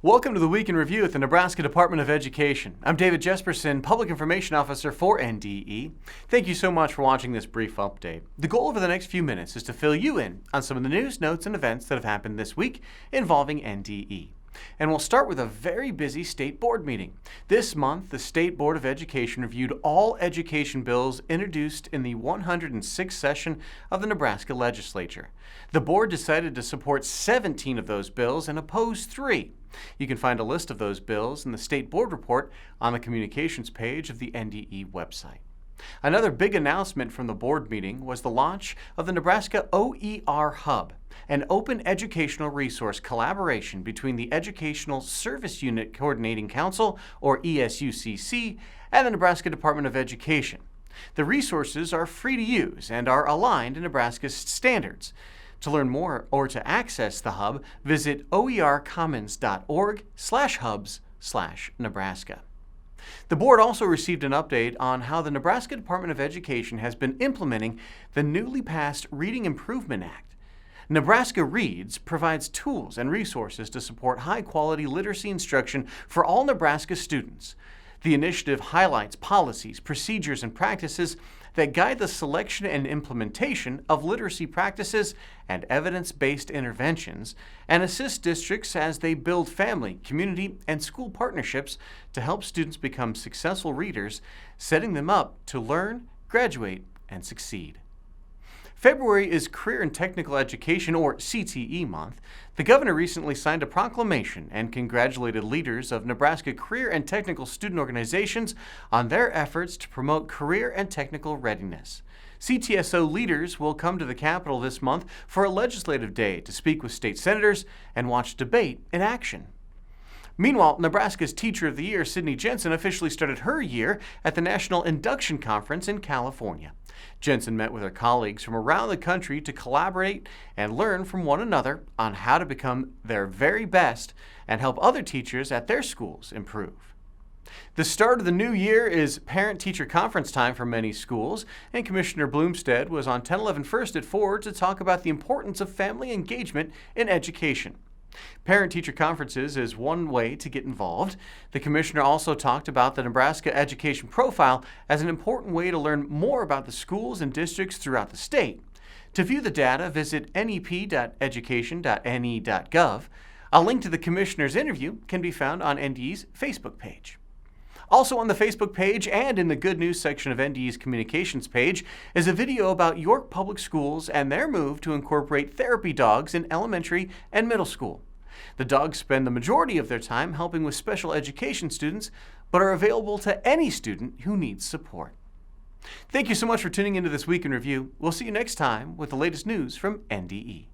Welcome to the Week in Review at the Nebraska Department of Education. I'm David Jesperson, Public Information Officer for NDE. Thank you so much for watching this brief update. The goal over the next few minutes is to fill you in on some of the news, notes, and events that have happened this week involving NDE. And we'll start with a very busy state board meeting. This month, the State Board of Education reviewed all education bills introduced in the 106th session of the Nebraska Legislature. The board decided to support 17 of those bills and oppose 3. You can find a list of those bills in the State Board report on the communications page of the NDE website. Another big announcement from the board meeting was the launch of the Nebraska OER Hub, an open educational resource collaboration between the Educational Service Unit Coordinating Council, or ESUCC, and the Nebraska Department of Education. The resources are free to use and are aligned to Nebraska's standards. To learn more or to access the hub, visit oercommons.org/hubs/Nebraska. The board also received an update on how the Nebraska Department of Education has been implementing the newly passed Reading Improvement Act. Nebraska Reads provides tools and resources to support high-quality literacy instruction for all Nebraska students. The initiative highlights policies, procedures, and practices that guide the selection and implementation of literacy practices and evidence-based interventions, and assist districts as they build family, community, and school partnerships to help students become successful readers, setting them up to learn, graduate, and succeed. February is Career and Technical Education, or CTE, month. The governor recently signed a proclamation and congratulated leaders of Nebraska career and technical student organizations on their efforts to promote career and technical readiness. CTSO leaders will come to the Capitol this month for a legislative day to speak with state senators and watch debate in action. Meanwhile, Nebraska's Teacher of the Year, Sydney Jensen, officially started her year at the National Induction Conference in California. Jensen met with her colleagues from around the country to collaborate and learn from one another on how to become their very best and help other teachers at their schools improve. The start of the new year is parent-teacher conference time for many schools, and Commissioner Blumstead was on 10/11 First at 4 to talk about the importance of family engagement in education. Parent-teacher conferences is one way to get involved. The commissioner also talked about the Nebraska Education Profile as an important way to learn more about the schools and districts throughout the state. To view the data, visit nep.education.ne.gov. A link to the commissioner's interview can be found on NDE's Facebook page. Also on the Facebook page and in the Good News section of NDE's communications page is a video about York Public Schools and their move to incorporate therapy dogs in elementary and middle school. The dogs spend the majority of their time helping with special education students, but are available to any student who needs support. Thank you so much for tuning into this Week in Review. We'll see you next time with the latest news from NDE.